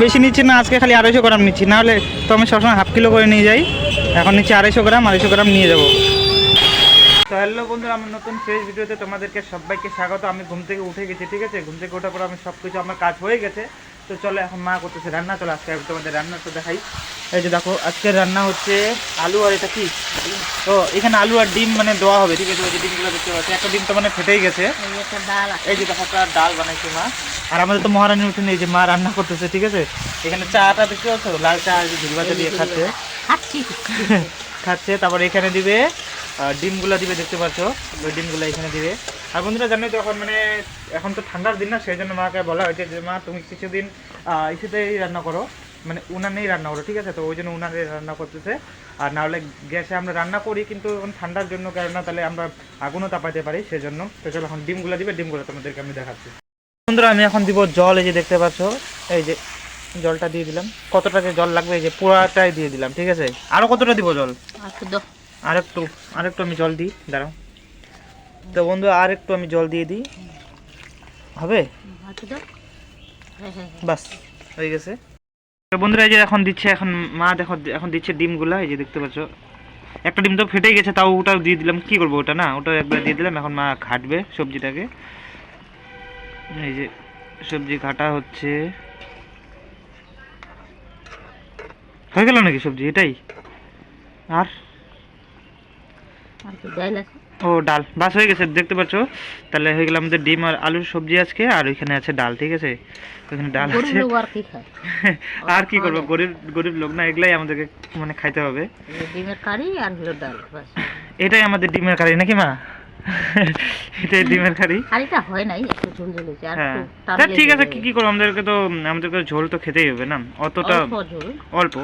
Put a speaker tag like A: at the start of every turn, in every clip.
A: বেশি নিচ্ছি না, আজকে খালি 250 গ্রাম নিচ্ছি, না হলে তো আমি সবসময় হাফ কিলো করে নিয়ে যাই। এখন নিচ্ছি 250 গ্রাম নিয়ে যাবো। তো হ্যালো বন্ধুরা, আমার নতুন ফ্রেশ ভিডিওতে তোমাদেরকে সবাইকে স্বাগত। আমি ঘুম থেকে উঠে গেছি, ঠিক আছে। ঘুম থেকে ওঠার পর আমি সব কিছু আমার কাজ হয়ে গেছে। তো চলো এখন মা করতেছে রান্না। চলো আজকে আমি তোমাদের রান্না তো দেখাই। এই যে দেখো, আজকের রান্না হচ্ছে আলু আর এটা কি, তো এখানে আলু আর ডিম মানে দেওয়া হবে, ঠিক আছে। ওই যে ডিমগুলো দেখতে পাচ্ছি, একটা ডিম তো মানে ফেটেই গেছে। এই যে দেখো, একটা ডাল বানাইছে মা। আর আমাদের তো মহারানী উঠেনি, এই যে মা রান্না করতেছে, ঠিক আছে। এখানে চাটা দেখতে পাচ্ছ, লাল চা ঘিরবাতে দিয়ে খাচ্ছে। তারপরে এখানে দিবে ডিমগুলো দিবে, দেখতে পাচ্ছ ওই ডিমগুলো এখানে দিবে। আর বন্ধুরা জানোই তো এখন মানে এখন তো ঠান্ডার দিন না, সেই জন্য মাকে বলা হয়েছে যে মা তুমি কিছুদিন ইসেতেই রান্না করো, মানে উনানেই রান্না করো, ঠিক আছে। তো ওই জন্য উনানে রান্না করতেছে। আর না হলে গ্যাসে আমরা রান্না করি, কিন্তু এখন ঠান্ডার জন্য কেননা তাহলে আমরা আগুনও তাপাইতে পারি, সেই জন্য। তো চলো এখন ডিমগুলো দিবে, ডিমগুলো তোমাদেরকে আমি দেখাচ্ছি। বন্ধুরা আমি এখন দিব জল, এই যে দেখতে পাচ্ছ, এই যে জলটা দিয়ে দিলাম। কতটা যে জল লাগবে, এই যে পুরাটাই দিয়ে দিলাম, ঠিক আছে। আরও কতটা দিব জল? আরেকটু আমি জল দিই, দাঁড়াও। তো বন্ধু আরেকটু আমি জল দিয়ে দিই, হবে? বাস হয়ে গেছে। তো বন্ধুরা এই যে এখন দিচ্ছে, এখন মা দেখো এখন দিচ্ছে ডিমগুলা, এই যে দেখতে পাচ্ছ। একটা ডিম তো ফেটেই গেছে, তাও ওটাও দিয়ে দিলাম। কি করবো ওটা, না ওটা একবার দিয়ে দিলাম। এখন মা ঘাটবে সবজিটাকে, এই যে সবজি ঘাটা হচ্ছে। হয়ে গেল নাকি সবজি? এটাই আর ও ডাল বাস হয়ে গেছে, দেখতে পাচ্ছ। তাহলে হয়ে গেল আমাদের ডিম আর আলুর সবজি আজকে। আর ওইখানে আছে ডাল, ঠিক আছে। ওইখানে ডাল আছে। আর কি করবো, গরিব লোক না, এগুলাই আমাদেরকে মানে খাইতে হবে।
B: ডিমের কারি আর হলো ডাল,
A: এটাই আমাদের ডিমের কারি নাকি মা? এটাই ডিমের কারি।
B: কারিটা হয় নাই, একটু ঝোল ঝোল হয়েছে। আর
A: হ্যাঁ ঠিক আছে, কি করবো, আমাদেরকে ঝোল তো খেতেই হবে না, অতটা অল্প।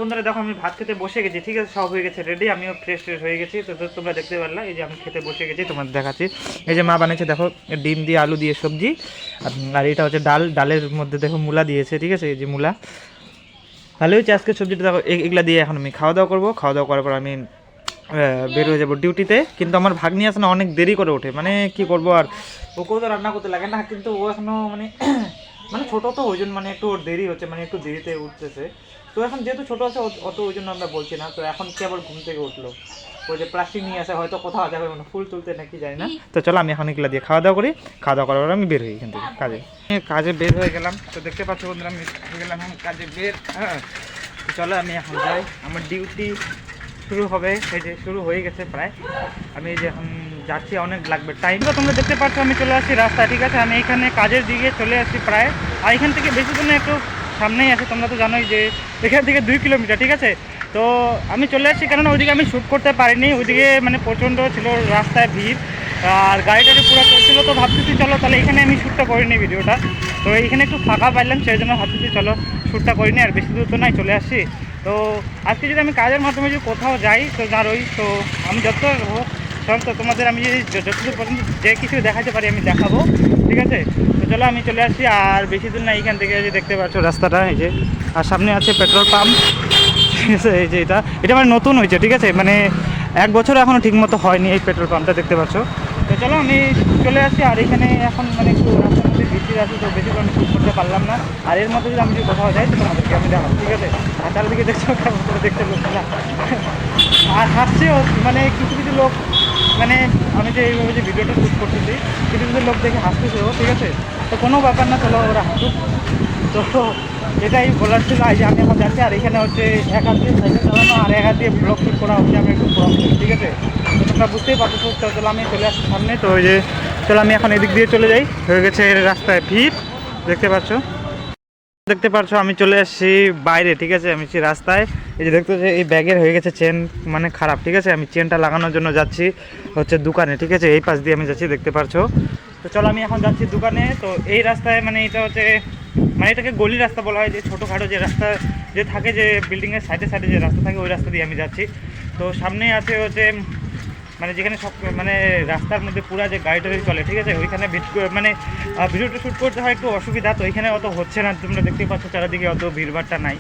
A: বন্ধুরা দেখো, আমি ভাত খেতে বসে গেছি, ঠিক আছে। সব হয়ে গেছে রেডি, আমিও ফ্রেশ হয়ে গেছি। তো তোমরা দেখতে পারলা, এই যে আমি খেতে বসে গেছি, তোমাদের দেখাচ্ছি। এই যে মা বানিয়েছে দেখো, ডিম দিয়ে আলু দিয়ে সবজি। আর এটা হচ্ছে ডাল, ডালের মধ্যে দেখো মূলা দিয়েছে, ঠিক আছে। এই যে মূলা ভালো হয়েছে আজকে সবজিটা। দেখো এগুলা দিয়ে এখন আমি খাওয়া দাওয়া করবো। খাওয়া দাওয়া করার পর আমি বের হয়ে যাবো ডিউটিতে। কিন্তু আমার ভাগ্নি আছে না, অনেক দেরি করে ওঠে, মানে কি করবো আর, ওকেও তো রান্না করতে লাগে না, কিন্তু ও এখনো মানে মানে ছোটো তো, ওই জন্য মানে একটু ওর দেরি হচ্ছে, মানে একটু দেরিতে উঠতেছে। তো এখন যেহেতু ছোটো আছে অত, ওই জন্য আমরা বলছি না। তো এখন কি আবার ঘুম থেকে উঠলো, ওই যে প্লাস্টিক নিয়ে আসে, হয়তো কোথাও যাবে মানে ফুল তুলতে নাকি জানি না। তো চলো আমি এখন এগুলো দিয়ে খাওয়া দাওয়া করি। খাওয়া দাওয়া করার পর আমি বের হই এখান থেকে কাজে বের হয়ে গেলাম। তো দেখতে পাচ্ছ বন্ধুরা, আমি হয়ে গেলাম এখন কাজে বের। হ্যাঁ তো চলো আমি এখন যাই, আমার ডিউটি শুরু হবে। এই যে শুরু হয়ে গেছে প্রায়। আমি এই যে এখন যাচ্ছি, অনেক লাগবে টাইম। তো তোমরা দেখতে পাচ্ছ আমি চলে আসছি রাস্তা, ঠিক আছে। আমি এখানে কাজের দিকে চলে আসছি প্রায়। আর এখান থেকে বেশি দিন একটু সামনেই আছে, তোমরা তো জানোই যে এখান থেকে 2 কিলোমিটার, ঠিক আছে। তো আমি চলে আসছি, কেননা ওইদিকে আমি শ্যুট করতে পারিনি, ওইদিকে মানে প্রচণ্ড ছিল রাস্তায় ভিড়, আর গাড়ি পুরো চলছিল। তো ভাবতেছি চলো তাহলে এখানে আমি শ্যুটটা করিনি ভিডিওটা। তো এখানে একটু ফাঁকা পাইলাম, সেই জন্য ভাবতেছি চলো শ্যুটটা করিনি। আর বেশি দূর তো নাই, চলে আসছি। তো আজকে যদি আমি কাজের মাধ্যমে যদি কোথাও যাই, তো জানোই তো আমি যত হোক সব তো তোমাদের আমি যতদূর পর্যন্ত যে কিছু দেখাতে পারি আমি দেখাবো, ঠিক আছে। তো চলো আমি চলে আসছি, আর বেশি দূর না এইখান থেকে। যে দেখতে পাচ্ছ রাস্তাটা, এই যে আর সামনে আছে পেট্রোল পাম্প, ঠিক আছে। এই যে এটা মানে নতুন হয়েছে, ঠিক আছে। মানে 1 বছর এখনও ঠিকমতো হয়নি এই পেট্রোল পাম্পটা, দেখতে পাচ্ছ। তো চলো আমি চলে আসছি। আর এখানে এখন মানে একটু রাস্তার মধ্যে বৃষ্টি আছে, তো বেশি করে শ্যুট করতে পারলাম না। আর এর মধ্যে যদি আমি যদি কোথাও যাই, তো তোমাদেরকে আমি দেখাবো, ঠিক আছে। আর চারিদিকে দেখছো কেমন করে দেখতে লোক না, আর হাসছেও মানে কিছু কিছু লোক, মানে আমি যে এইভাবে যে ভিডিওটা শ্যুট করতেছি, কিছু কিছু লোক দেখে হাসতেছেও, ঠিক আছে। তো কোনো ব্যাপার না, চলো ওরা হাসুক। তো এটাই বলার ছিল। এই যে আমি এখন যাচ্ছি, আর এখানে হচ্ছে এক হাত দিয়ে সাইকেল চালানো আর এক হাত দিয়ে ব্লগ শ্যুট করা হচ্ছে, আমি একটু প্রবলেম, ঠিক আছে। তো তোমরা বুঝতেই পারছো। তো চলো আমি চলে আসছি সামনে। তো ওই যে চলো আমি এখন এদিক দিয়ে চলে যাই, হয়ে গেছে রাস্তায় ভিড়, দেখতে পাচ্ছ আমি চলে আসছি বাইরে, ঠিক আছে। আমি রাস্তায়, এই যে দেখতে পাচ্ছি এই ব্যাগের হয়ে গেছে চেন মানে খারাপ, ঠিক আছে। আমি চেনটা লাগানোর জন্য যাচ্ছি হচ্ছে দোকানে, ঠিক আছে। এই পাশ দিয়ে আমি যাচ্ছি, দেখতে পাচ্ছ। তো চলো আমি এখন যাচ্ছি দোকানে। তো এই রাস্তায় মানে এটা হচ্ছে মানে এটাকে গলি রাস্তা বলা হয়, যে ছোটোখাটো যে রাস্তা যে থাকে, যে বিল্ডিংয়ের সাইডে সাইডে যে রাস্তা থাকে, ওই রাস্তা দিয়ে আমি যাচ্ছি। তো সামনেই আছে হচ্ছে মানে যেখানে সব মানে রাস্তার মধ্যে পুরা যে গাড়ি টাড়ি চলে, ঠিক আছে। ওইখানে মানে ভিডিওটা শ্যুট করতে হয় একটু অসুবিধা, তো এখানে অত হচ্ছে না, তোমরা দেখতে পাচ্ছ চারিদিকে অত ভিড়ভাড়টা নাই।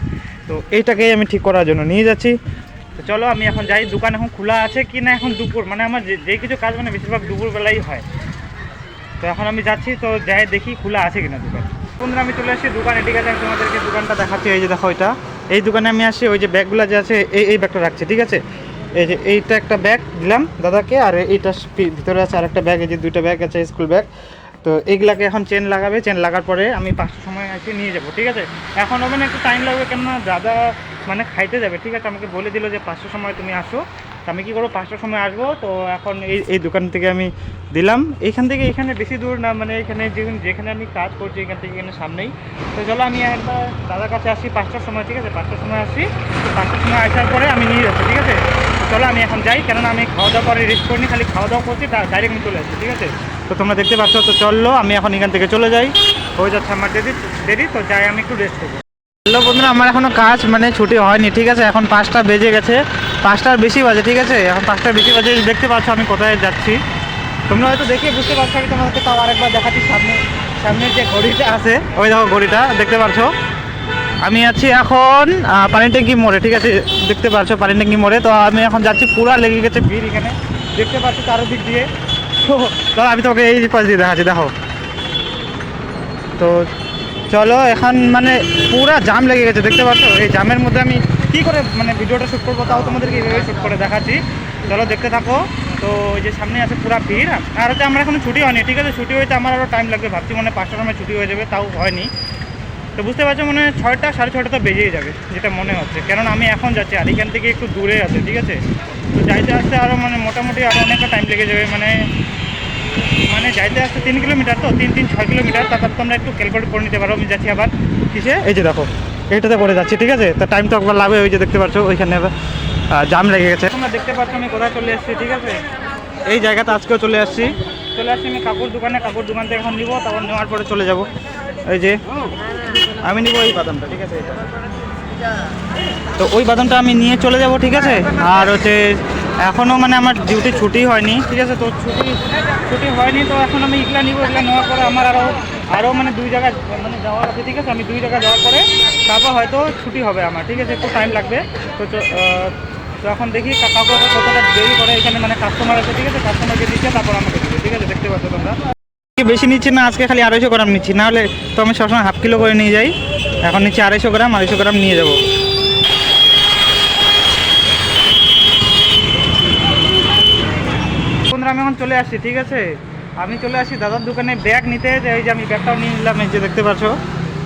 A: তো এইটাকেই আমি ঠিক করার জন্য নিয়ে যাচ্ছি। তো চলো আমি এখন যাই। দোকান এখন খোলা আছে কি না, এখন দুপুর মানে আমার যে কিছু কাজ মানে বেশিরভাগ দুপুরবেলাই হয়। তো এখন আমি যাচ্ছি, তো যাই দেখি খোলা আছে কিনা দোকান। বন্ধুরা আমি চলে আসছি দোকানে, ঠিক আছে? আমি তোমাদেরকে দোকানটা দেখাচ্ছি। এই যে দেখো, এটা এই দোকানে আমি আসি, ওই যে ব্যাগগুলো যে আছে এই ব্যাগটা রাখছি, ঠিক আছে? এই যে এইটা একটা ব্যাগ দিলাম দাদাকে, আর এইটা ভিতরে আছে আর একটা ব্যাগ, এই যে দুইটা ব্যাগ আছে স্কুল ব্যাগ। তো এইগুলাকে এখন চেন লাগাবে, চেন লাগার পরে আমি 5টার সময় এসে নিয়ে যাব, ঠিক আছে? এখনও মানে একটু টাইম লাগবে, কেননা দাদা মানে খাইতে যাবে, ঠিক আছে? আমাকে বলে দিল যে 5টার সময় তুমি আসো। তো আমি কী করবো, 5টার সময় আসবো। তো এখন এই দোকান থেকে আমি দিলাম, এইখান থেকে এখানে বেশি দূর না, মানে এখানে যেখানে আমি কাজ করছি এখান থেকে এখানে সামনেই। তো চলো আমি একবার দাদার কাছে আসি 5টার সময়, ঠিক আছে? 5টার সময় আসি, তো 5টার সময় আসার পরে আমি নিয়ে যাচ্ছি, ঠিক আছে? চলো আমি এখন যাই, কেননা আমি খাওয়া দাওয়া করে রেস্ট করিনি, খালি খাওয়া দাওয়া করছি, ডাইরেক্ট আমি চলে আসছি, ঠিক আছে? তো তোমরা দেখতে পাচ্ছ। তো চললো আমি এখন এখান থেকে চলে যাই, হয়ে যাচ্ছে আমার দেরি। তো যাই আমি একটু রেস্ট করবো। হ্যালো বন্ধুরা, আমার এখনও কাজ মানে ছুটি হয়নি, ঠিক আছে? এখন 5টা বেজে গেছে, 5টার বেশি বাজে, ঠিক আছে? এখন 5টার বেশি বাজে, দেখতে পাচ্ছ আমি কোথায় যাচ্ছি। তোমরা হয়তো দেখে বুঝতে পারছো, আমি তোমাদেরকে তাও আরেকবার দেখাচ্ছি। সামনের যে ঘড়িটা আছে, ওই দেখো ঘড়িটা দেখতে পাচ্ছো। আমি আছি এখন পানি ট্যাঙ্কি মোড়ে, ঠিক আছে? দেখতে পাচ্ছো পানি ট্যাঙ্কি মোড়ে। তো আমি এখন যাচ্ছি, পুরা লেগে গেছে ভিড় এখানে, দেখতে পাচ্ছ চারদিক দিয়ে। তো আমি তোমাকে এই পাশ দিয়ে দেখাচ্ছি, দেখো। তো চলো এখন মানে পুরা জাম লেগে গেছে, দেখতে পাচ্ছ? এই জামের মধ্যে আমি কী করে মানে ভিডিওটা শ্যুট করবো, তাও তোমাদেরকে এইভাবে শ্যুট করে দেখাচ্ছি। চলো দেখতে থাকো। তো ওই যে সামনে আছে পুরা ভিড়, আর হচ্ছে আমার এখনো ছুটি হয়নি, ঠিক আছে? ছুটি হয়েছে আমার আরও টাইম লাগবে, ভাবছি মানে 5টার সময় ছুটি হয়ে যাবে, তাও হয়নি। তো বুঝতে পারছো, মানে 6টা 6:30 তো বেজেই যাবে যেটা মনে হচ্ছে, কারণ আমি এখন যাচ্ছি আর এখান থেকে একটু দূরে আছে, ঠিক আছে? তো যাইতে আসতে আরও মানে মোটামুটি আরও অনেকটা টাইম লেগে যাবে, মানে যাইতে আসতে 3 কিলোমিটার, তো 3 6 কিলোমিটার। তারপর তোমরা একটু ক্যালকুলেট করে নিতে পারো। আমি যাচ্ছি আবার কিসে, এই যে দেখো এইটাতে করে যাচ্ছি, ঠিক আছে? তো টাইম তো একবার লাগবে, ওই যে দেখতে পাচ্ছ ওইখানে জাম লেগে গেছে। তোমরা দেখতে পাচ্ছ আমি কোথায় চলে এসেছি, ঠিক আছে? এই জায়গাতে আজকেও চলে আসছি আমি কাপড় দোকান থেকে এখন নিবো, তারপর নেওয়ার পরে চলে যাব। এই যে আমি নিব এই বাদামটা, ঠিক আছে? এটা তো ওই বাদামটা আমি নিয়ে চলে যাব, ঠিক আছে? আর হচ্ছে এখনও মানে আমার ডিউটি ছুটি হয়নি, ঠিক আছে? তো ছুটি হয়নি, তো এখন আমি এগুলা নিব। এগুলা নেওয়ার পরে আমার আরও মানে 2 জায়গায় মানে যাওয়ার আছে, ঠিক আছে? আমি 2 জায়গায় যাওয়ার পরে তারপর হয়তো ছুটি হবে আমার, ঠিক আছে? একটু টাইম লাগবে। তো এখন দেখি কাকু কতটা দেরি করে, এখানে মানে কাস্টমার আছে, ঠিক আছে? কাস্টমারকে দিচ্ছে, তারপর আমাকে দিচ্ছে, ঠিক আছে? দেখতে পাচ্ছ তোমরা। বেশি নিচ্ছি না আজকে, খালি 250 গ্রাম নিচ্ছি, নাহলে তো আমি সবসময় হাফ কিলো করে নিয়ে যাই। এখন নিচ্ছি 250 গ্রাম নিয়ে যাব। বন্ধুরা আমি এখন চলে আসছি, ঠিক আছে? আমি চলে আসি দাদার দোকানে ব্যাগ নিতে। এই যে আমি ব্যাগটাও নিয়ে নিলাম, এই যে দেখতে পাচ্ছ,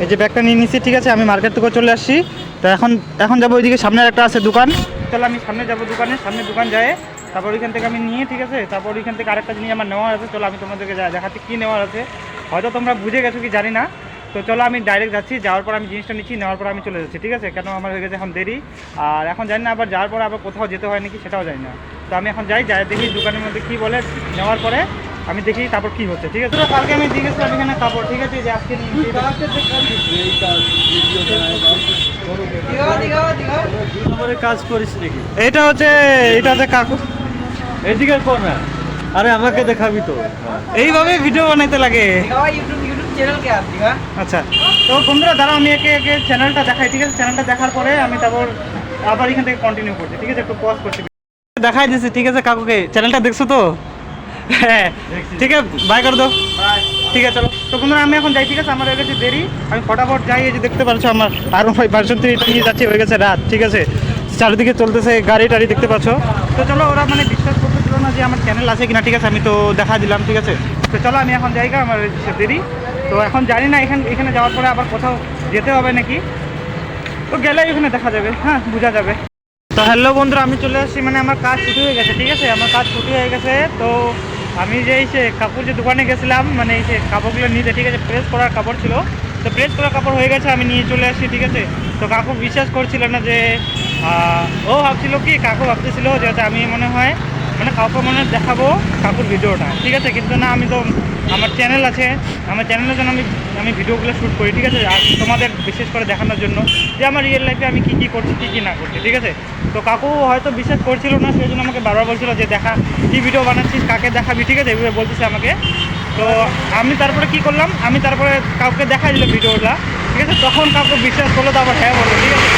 A: এই যে ব্যাগটা নিয়ে নিচ্ছি, ঠিক আছে? আমি মার্কেট থেকে চলে আসছি। তো এখন যাবো ওইদিকে, সামনে একটা আছে দোকান। চলো আমি সামনে যাবো, সামনে দোকান যায়, তারপর ওইখান থেকে আমি নিয়ে, ঠিক আছে? তারপর ওইখান থেকে আরেকটা জিনিস আমার নেওয়ার আছে। চলো আমি তোমাদেরকে দেখাচ্ছি কী নেওয়ার আছে, হয়তো তোমরা বুঝে গেছো কি জানি না। তো চলো আমি ডাইরেক্ট যাচ্ছি, যাওয়ার পর আমি জিনিসটা নিচ্ছি, নেওয়ার পর আমি চলে যাচ্ছি, ঠিক আছে? কেন আমার হয়ে গেছে এখন দেরি, আর এখন জানি না আবার যাওয়ার পর আবার কোথাও যেতে হয় নাকি সেটাও জানি না। তো আমি এখন যাই দেখি দোকানের মধ্যে কী বলে, নেওয়ার পরে আমি দেখি তারপর কী হচ্ছে, ঠিক আছে? কালকে আমি দিয়ে গেছিলাম এখানে কাপড়, ঠিক আছে? যে আজকে
C: কাজ করিস নাকি?
A: এটা হচ্ছে কাকু,
C: এদিকে কর না, আরে আমাকে দেখাবি তো।
A: এইভাবে ভিডিও বানাইতে লাগে। আচ্ছা, তো বন্ধুরা দাঁড়াও, আমি একে চ্যানেলটা দেখাই, ঠিক আছে? চ্যানেলটা দেখার পরে আমি তারপর আবার এখান থেকে কন্টিনিউ করছি, ঠিক আছে? একটু পজ করছি, দেখাই দিচ্ছি, ঠিক আছে? কাকুকে চ্যানেলটা দেখছো তো? হ্যাঁ, ঠিক আছে, বাই করে দাও। ঠিক আছে, চলো। তো বন্ধুরা আমি এখন যাই, ঠিক আছে? আমার হয়ে গেছে দেরি, আমি ফটাফট যাই। এই যে দেখতে পাচ্ছ আমার R15 ভার্সন 3 নিয়ে যাচ্ছি, হয়ে গেছে রাত, ঠিক আছে? চারিদিকে চলতেছে গাড়ি টাড়ি, দেখতে পাচ্ছ। তো চলো, ওরা মানে বিশ্বাস করতেছিল না যে আমার চ্যানেল আছে কিনা, ঠিক আছে? আমি তো দেখা দিলাম, ঠিক আছে? তো চলো আমি এখন যাই, আমার দেরি। তো এখন জানি না এখানে যাওয়ার পরে আবার কোথাও যেতে হবে নাকি, তো গেলে এখানে দেখা যাবে, হ্যাঁ, বোঝা যাবে। তো হ্যালো বন্ধুরা, আমি চলে আসছি, মানে আমার কাজ ছুটি হয়ে গেছে, ঠিক আছে? আমার কাজ ছুটি হয়ে গেছে। তো আমি যে কাপড় যে দোকানে গেছিলাম, মানে এই যে কাপড়গুলো নিতে, ঠিক আছে? প্রেস করার কাপড় ছিল, তো প্রেস করার কাপড় হয়ে গেছে, আমি নিয়ে চলে আসছি, ঠিক আছে? তো কাকু বিশ্বাস করছিল না যে ও ভাবছিল কি, কাকু ভাবতেছিল যে আমি মনে হয় মানে কাউকে মনে দেখাবো কাকুর ভিডিওটা, ঠিক আছে? কিন্তু না, আমি তো আমার চ্যানেল আছে, আমার চ্যানেলের জন্য আমি ভিডিওগুলো শ্যুট করি, ঠিক আছে? আর তোমাদের বিশেষ করে দেখানোর জন্য যে আমার রিয়েল লাইফে আমি কী করছি, কী না করছি, ঠিক আছে? তো কাকু হয়তো বিশ্বাস করছিল না, সেই জন্য আমাকে বারবার বলছিল যে দেখা, কী ভিডিও বানাচ্ছিস, কাকে দেখাবি, ঠিক আছে? এভাবে বলতেছে আমাকে। তো আমি তারপরে কী করলাম, আমি তারপরে কাউকে দেখাই দিলাম ভিডিওটা, ঠিক আছে? তখন কাউকে বিশ্বাস করলো, তো আবার হ্যাঁ বললো, ঠিক আছে?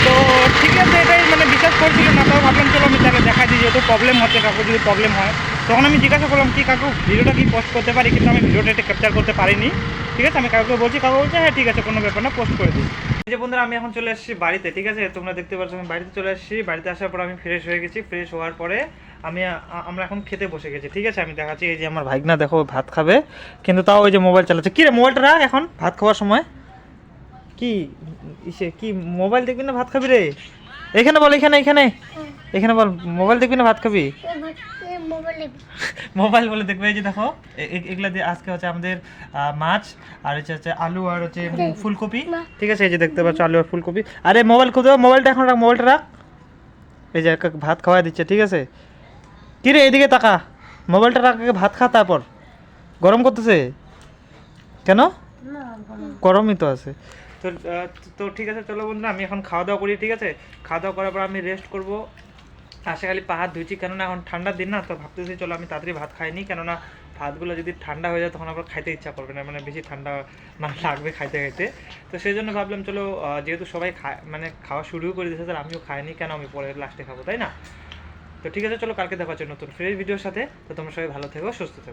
A: তো ঠিক আছে, এটাই মানে বিশ্বাস করছিল না, তাও ভাবলাম চলো আমি তাহলে দেখা দিই, যেহেতু প্রবলেম হচ্ছে কাকু, যদি প্রবলেম হয় তখন আমি জিজ্ঞাসা করলাম কি কাকু ভিডিওটা কি পোস্ট করতে পারি, কিন্তু আমি ভিডিওটা এটা ক্যাপচার করতে পারিনি। ঠিক আছে, আমি কাকুকে বলছি, কাকু বলছে হ্যাঁ ঠিক আছে কোনো ব্যাপার না, পোস্ট করে দিই। এই যে বন্ধুরা আমি এখন চলে এসেছি বাড়িতে, ঠিক আছে, তোমরা দেখতে পাচ্ছ আমি বাড়িতে চলে এসেছি। বাড়িতে আসার পর আমি ফ্রেশ হয়ে গেছি, ফ্রেশ হওয়ার পরে আমরা এখন খেতে বসে গেছি। ঠিক আছে, আমি দেখাচ্ছি, এই যে আমার ভাইগনা দেখো ভাত খাবে, কিন্তু তাও ওই যে মোবাইল চালাচ্ছে। কী রে মোবাইলটা রাখ এখন ভাত খাওয়ার সময়, কি ইসে কি মোবাইল দেখবি না ভাত খাবি রে? এখানে বল, এখানে এখানে এখানে বল, মোবাইল দেখবি না ভাত খাবি? মোবাইল বলে দেখবে। এই যে দেখো এগুলা দিয়ে আজকে হচ্ছে আমাদের মাছ, আর হচ্ছে আলু, আর হচ্ছে ফুলকপি। ঠিক আছে, এই যে দেখতে পাচ্ছ আলু আর ফুলকপি। আরে মোবাইল কোথাও, মোবাইলটা এখন রাখ, মোবাইলটা রাখ। এই যে ভাত খাওয়া দিচ্ছে, ঠিক আছে। কি রে এদিকে তাকা, মোবাইলটা রাখ, ভাত খা, তারপর গরম করতেছে কেন? গরমই তো আছে। তো তো ঠিক আছে চলো বন্ধুরা, আমি এখন খাওয়া দাওয়া করি। ঠিক আছে, খাওয়া দাওয়া করার পর আমি রেস্ট করবো। আসে খালি পা হাত ধুইছি, কেননা এখন ঠান্ডার দিন না, তো ভাবতেছি চলো আমি তাড়াতাড়ি ভাত খাইনি, কেননা ভাতগুলো যদি ঠান্ডা হয়ে যায় তখন আবার খাইতে ইচ্ছা করবে না, মানে বেশি ঠান্ডা মানে লাগবে খাইতে খাইতে। তো সেই জন্য ভাবলাম চলো যেহেতু সবাই খায় মানে খাওয়া শুরুও করে দিয়েছে, তাহলে আমিও খাইনি, কেন আমি পরে লাস্টে খাবো, তাই না? তো ঠিক আছে চলো, কালকে দেখা হচ্ছে নতুন ফ্রেশ ভিডিওর সাথে। তো তোমরা সবাই ভালো থেকো, সুস্থ থেকো।